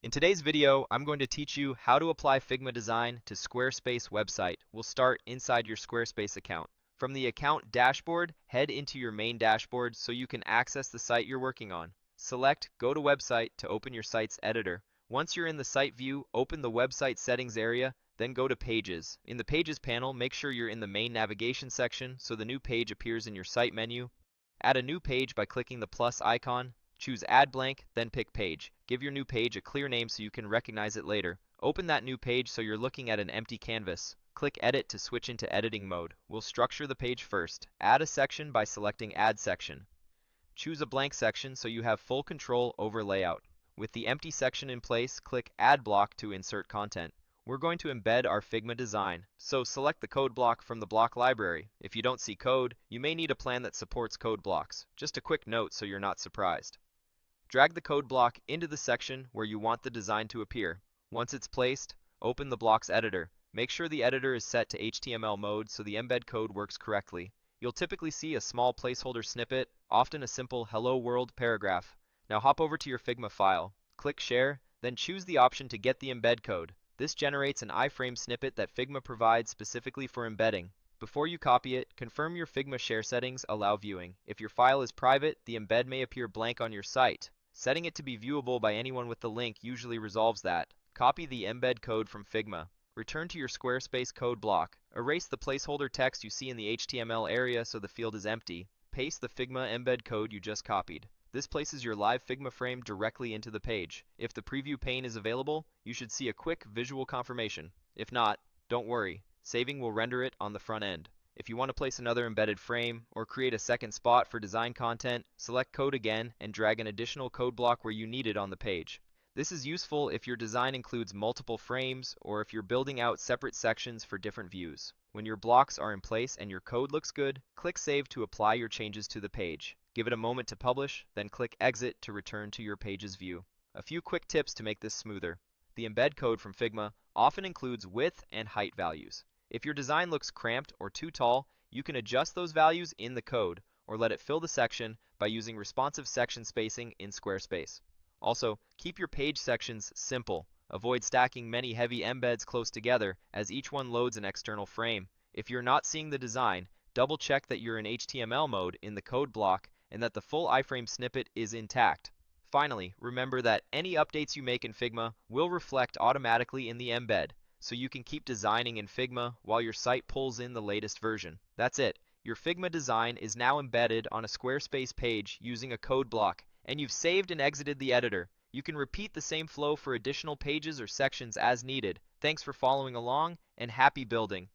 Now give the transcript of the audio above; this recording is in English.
In today's video, I'm going to teach you how to apply Figma design to Squarespace website. We'll start inside your Squarespace account. From the account dashboard, head into your main dashboard so you can access the site you're working on. Select Go to Website to open your site's editor. Once you're in the site view, open the website settings area, then go to Pages. In the Pages panel, make sure you're in the main navigation section so the new page appears in your site menu. Add a new page by clicking the plus icon. Choose Add Blank, then pick Page. Give your new page a clear name so you can recognize it later. Open that new page so you're looking at an empty canvas. Click Edit to switch into editing mode. We'll structure the page first. Add a section by selecting Add Section. Choose a blank section so you have full control over layout. With the empty section in place, click Add Block to insert content. We're going to embed our Figma design, so select the code block from the block library. If you don't see code, you may need a plan that supports code blocks. Just a quick note so you're not surprised. Drag the code block into the section where you want the design to appear. Once it's placed, open the block's editor. Make sure the editor is set to HTML mode so the embed code works correctly. You'll typically see a small placeholder snippet, often a simple Hello World paragraph. Now hop over to your Figma file, click Share, then choose the option to get the embed code. This generates an iframe snippet that Figma provides specifically for embedding. Before you copy it, confirm your Figma share settings allow viewing. If your file is private, the embed may appear blank on your site. Setting it to be viewable by anyone with the link usually resolves that. Copy the embed code from Figma. Return to your Squarespace code block. Erase the placeholder text you see in the HTML area so the field is empty. Paste the Figma embed code you just copied. This places your live Figma frame directly into the page. If the preview pane is available, you should see a quick visual confirmation. If not, don't worry. Saving will render it on the front end. If you want to place another embedded frame or create a second spot for design content, select Code again and drag an additional code block where you need it on the page. This is useful if your design includes multiple frames or if you're building out separate sections for different views. When your blocks are in place and your code looks good, click Save to apply your changes to the page. Give it a moment to publish, then click Exit to return to your page's view. A few quick tips to make this smoother. The embed code from Figma often includes width and height values. If your design looks cramped or too tall, you can adjust those values in the code or let it fill the section by using responsive section spacing in Squarespace. Also, keep your page sections simple. Avoid stacking many heavy embeds close together as each one loads an external frame. If you're not seeing the design, double check that you're in HTML mode in the code block and that the full iframe snippet is intact. Finally, remember that any updates you make in Figma will reflect automatically in the embed, so you can keep designing in Figma while your site pulls in the latest version. That's it. Your Figma design is now embedded on a Squarespace page using a code block, and you've saved and exited the editor. You can repeat the same flow for additional pages or sections as needed. Thanks for following along, and happy building!